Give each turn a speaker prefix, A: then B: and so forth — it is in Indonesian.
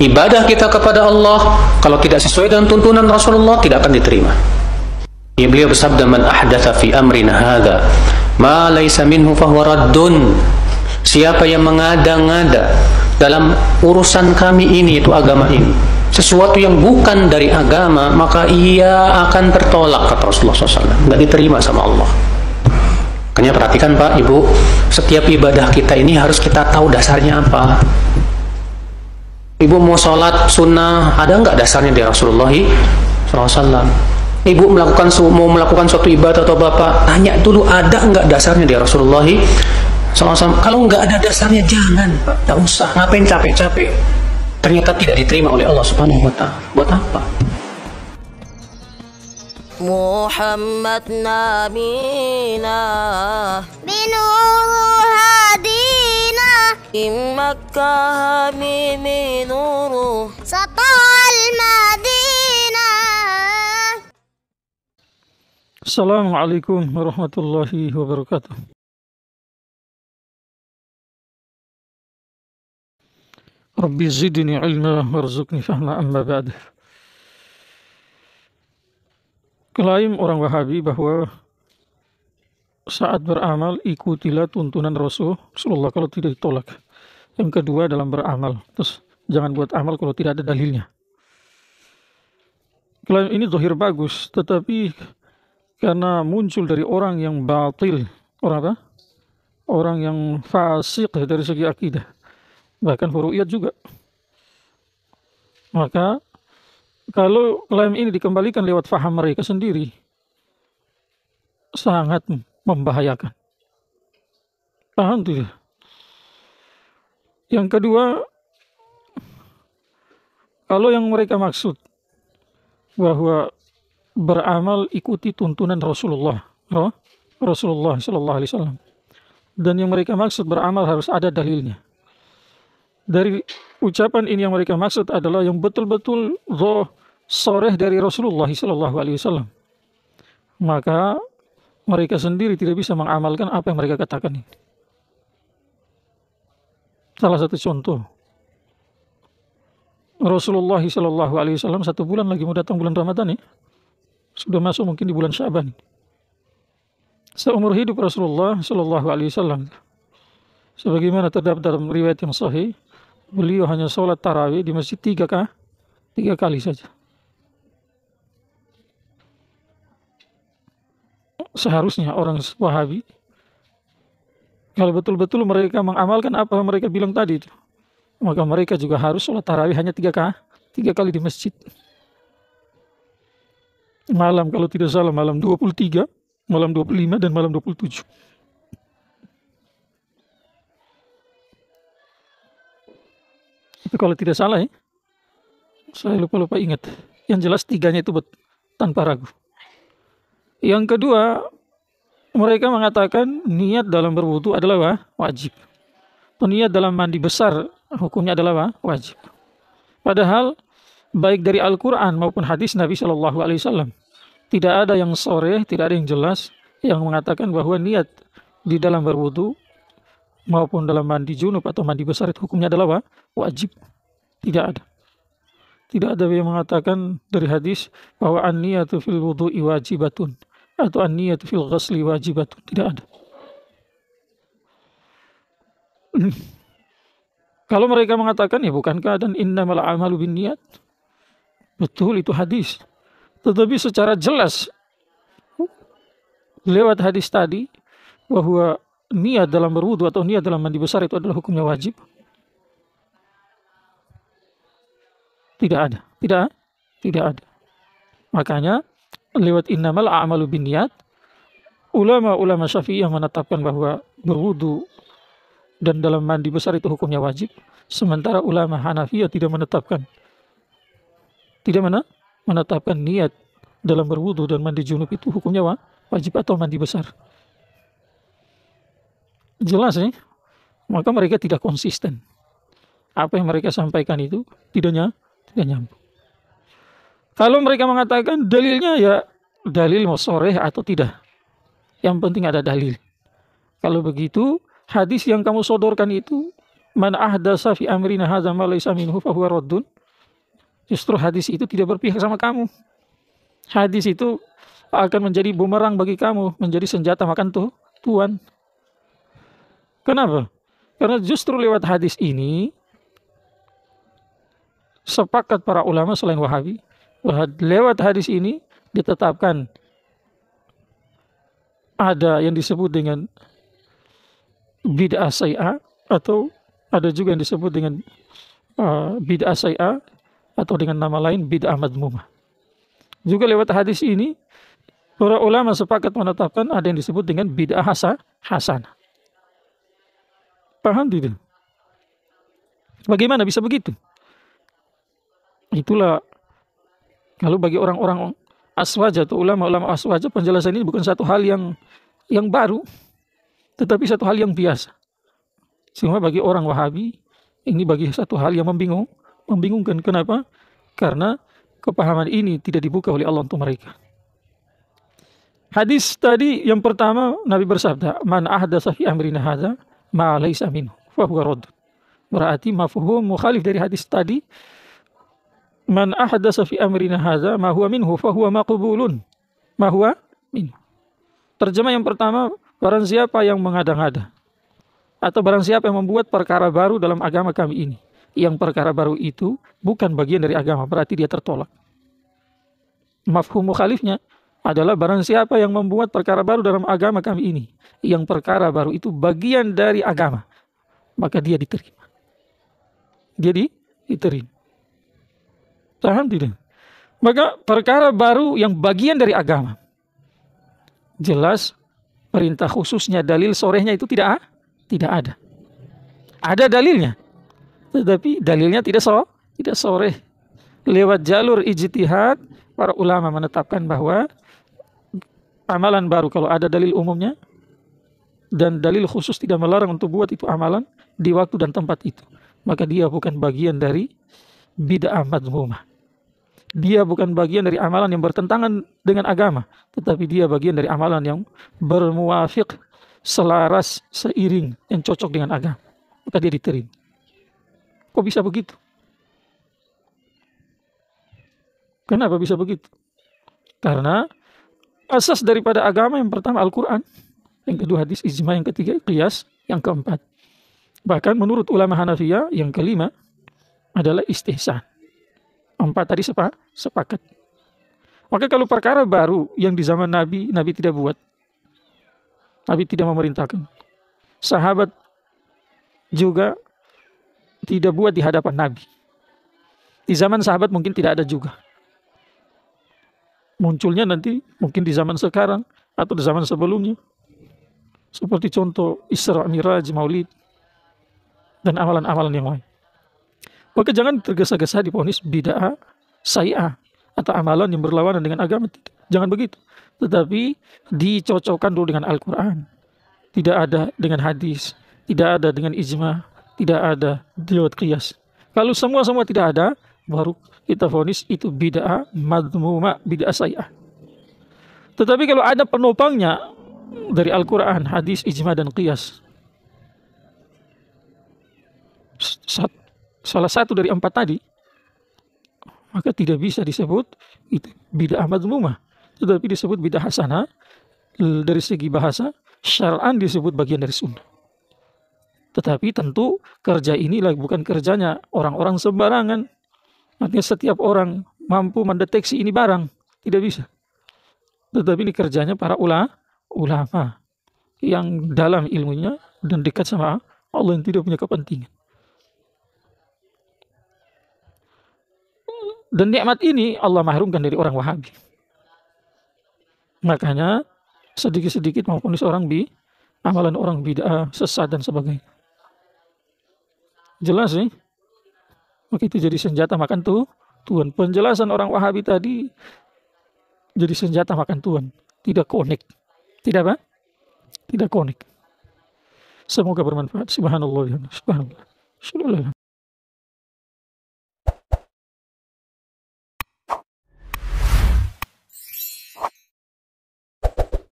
A: ibadah kita kepada Allah kalau tidak sesuai dengan tuntunan Rasulullah tidak akan diterima. Beliau bersabda, man ahdatsa fi amrina hadza ma laysa minhu fahuwa raddun. Siapa yang mengada-ngada dalam urusan kami ini, itu agama ini, sesuatu yang bukan dari agama, maka ia akan tertolak, kata Rasulullah SAW. Nggak diterima sama Allah. Makanya perhatikan Pak, Ibu, setiap ibadah kita ini harus kita tahu dasarnya apa. Ibu mau sholat sunnah, ada nggak dasarnya dari Rasulullah SAW? Ibu mau melakukan suatu ibadah atau bapak, tanya dulu ada nggak dasarnya dari Rasulullah SAW. Kalau nggak ada dasarnya, jangan Pak, nggak usah. Ngapain capek-capek? Ternyata tidak diterima oleh Allah Subhanahu wa Ta'ala. Buat apa?
B: Muhammad nabina binuru hadina Makkah minuru satal madina.
C: Assalamualaikum warahmatullahi wabarakatuh. Rabbi zidni ilma warzuqni fahma, amma ba'd. Klaim orang Wahabi bahwa saat beramal ikutilah tuntunan Rasulullah kalau tidak ditolak. Yang kedua dalam beramal, terus jangan buat amal kalau tidak ada dalilnya. Klaim ini zahir bagus, tetapi karena muncul dari orang yang batil, orang yang fasik dari segi akidah, bahkan furu'iyat juga. Maka kalau klaim ini dikembalikan lewat faham mereka sendiri, sangat membahayakan. Paham tidak? Yang kedua, kalau yang mereka maksud bahwa beramal ikuti tuntunan Rasulullah Sallallahu Alaihi Wasallam, dan yang mereka maksud beramal harus ada dalilnya. Dari ucapan ini yang mereka maksud adalah yang betul-betul soreh dari Rasulullah Sallallahu Alaihi Wasallam. Maka mereka sendiri tidak bisa mengamalkan apa yang mereka katakan ini. Salah satu contoh, Rasulullah Sallallahu Alaihi Wasallam 1 bulan lagi mau datang bulan Ramadan, sudah masuk mungkin di bulan Syaban. Seumur hidup Rasulullah Sallallahu Alaihi Wasallam, sebagaimana terdapat dalam riwayat yang sahih, beliau hanya sholat tarawih di masjid 3 kali saja. Seharusnya orang Wahabi, kalau betul-betul mereka mengamalkan apa yang mereka bilang tadi itu, maka mereka juga harus sholat tarawih hanya 3 kali di masjid. Malam, kalau tidak salah malam 23, malam 25, dan malam 27. Itu kalau tidak salah saya lupa ingat. Yang jelas 3-nya itu tanpa ragu. Yang kedua, mereka mengatakan niat dalam berwudu adalah wajib. Niat dalam mandi besar hukumnya adalah wajib. Padahal baik dari Al-Quran maupun hadis Nabi Shallallahu Alaihi Wasallam tidak ada yang sore, tidak ada yang jelas yang mengatakan bahwa niat di dalam berwudu maupun dalam mandi junub atau mandi besar itu hukumnya adalah wajib. Tidak ada. Tidak ada yang mengatakan dari hadis bahwa an-niyatu fil wudu'i wajibatun atau an-niyatu fil ghasli wajibatun. Tidak ada. Kalau mereka mengatakan, bukankah dan innamal a'malu binniyat? Betul, itu hadis. Tetapi secara jelas lewat hadis tadi bahwa niat dalam berwudu atau niat dalam mandi besar itu adalah hukumnya wajib. Tidak ada. Makanya lewat innamal a'malu binniyat, ulama Syafi'iyah menetapkan bahwa berwudu dan dalam mandi besar itu hukumnya wajib, sementara ulama Hanafiyah tidak menetapkan niat dalam berwudu dan mandi junub itu hukumnya wajib atau mandi besar. Jelas maka mereka tidak konsisten. Apa yang mereka sampaikan itu tidak nyambung. Kalau mereka mengatakan dalilnya, dalil mau soreh atau tidak, yang penting ada dalil. Kalau begitu, hadis yang kamu sodorkan itu, man ahdasa fi amrina hadza ma laysa minhu fahuwa raddun, Justru hadis itu tidak berpihak sama kamu. Hadis itu akan menjadi bumerang bagi kamu, menjadi senjata makan tuan. Kenapa? Karena justru lewat hadis ini sepakat para ulama selain Wahabi bahwa lewat hadis ini ditetapkan ada yang disebut dengan bid'ah syai'ah, atau ada juga yang disebut dengan bid'ah syai'ah, atau dengan nama lain bid'ah madmumah. Juga lewat hadis ini para ulama sepakat menetapkan ada yang disebut dengan bid'ah hasanah. Paham tidak? Bagaimana bisa begitu? Itulah kalau bagi orang-orang aswaja atau ulama-ulama aswaja, penjelasan ini bukan satu hal yang baru, tetapi satu hal yang biasa. Semua bagi orang Wahabi ini bagi satu hal yang membingungkan. Kenapa? Karena kepahaman ini tidak dibuka oleh Allah untuk mereka. Hadis tadi yang pertama Nabi bersabda, "Man ahdatsa fi amrina hadza ma laysa minhu fa huwa radd." Berarti mafhum mukhalif dari hadis tadi, "Man ahdatsa fi amrina hadza ma huwa minhu fa huwa maqbulun." Ma huwa minhu. Terjemah yang pertama, barang siapa yang mengada-ngada atau barang siapa yang membuat perkara baru dalam agama kami ini, yang perkara baru itu bukan bagian dari agama, berarti dia tertolak. Mafhum mukhalifnya adalah barang siapa yang membuat perkara baru dalam agama kami ini, yang perkara baru itu bagian dari agama, maka dia diterima. Dia diterima. Paham tidak? Maka perkara baru yang bagian dari agama, jelas perintah khususnya, dalil sorehnya itu tidak ada. Ada dalilnya, tetapi dalilnya tidak soreh. Lewat jalur ijtihad, para ulama menetapkan bahwa amalan baru kalau ada dalil umumnya dan dalil khusus tidak melarang untuk buat itu amalan di waktu dan tempat itu, maka dia bukan bagian dari bid'ah madmumah. Dia bukan bagian dari amalan yang bertentangan dengan agama, tetapi dia bagian dari amalan yang bermuafiq, selaras, seiring, yang cocok dengan agama, maka dia diterima. Kok bisa begitu? Kenapa bisa begitu? Karena asas daripada agama yang pertama Al-Quran, yang kedua hadis ijma, yang ketiga qiyas, yang keempat. Bahkan menurut ulama Hanafiyah yang kelima adalah istihsan. Empat tadi sepakat. Maka kalau perkara baru yang di zaman Nabi tidak buat, Nabi tidak memerintahkan, sahabat juga tidak buat di hadapan Nabi. Di zaman sahabat mungkin tidak ada juga. Munculnya nanti mungkin di zaman sekarang atau di zaman sebelumnya. Seperti contoh Isra, Miraj, Maulid, dan amalan-amalan yang lain. Maka jangan tergesa-gesa divonis bid'ah syai'ah atau amalan yang berlawanan dengan agama. Jangan begitu. Tetapi dicocokkan dulu dengan Al-Quran. Tidak ada dengan hadis, tidak ada dengan ijma, tidak ada lewat qiyas. Kalau semua tidak ada, baru kita vonis itu bid'ah madmumah, bid'ah syai'ah. Tetapi kalau ada penopangnya dari Al-Quran, hadis, ijma, dan qiyas, salah satu dari empat tadi, maka tidak bisa disebut itu bid'ah madmumah, tetapi disebut bid'ah hasanah. Dari segi bahasa, syar'an disebut bagian dari sunnah. Tetapi tentu kerja inilah bukan kerjanya orang-orang sembarangan. Artinya setiap orang mampu mendeteksi ini barang, tidak bisa. Tetapi ini kerjanya para ulama yang dalam ilmunya dan dekat sama Allah, yang tidak punya kepentingan. Dan nikmat ini Allah mahrumkan dari orang Wahabi. Makanya sedikit-sedikit maupun seorang amalan orang bid'ah, sesat dan sebagainya. Jelas sih. Maka itu jadi senjata makan tuan. Penjelasan orang Wahabi tadi jadi senjata makan tuan. Tidak connect. Tidak apa? Tidak connect. Semoga bermanfaat. Subhanallah. Subhanallah.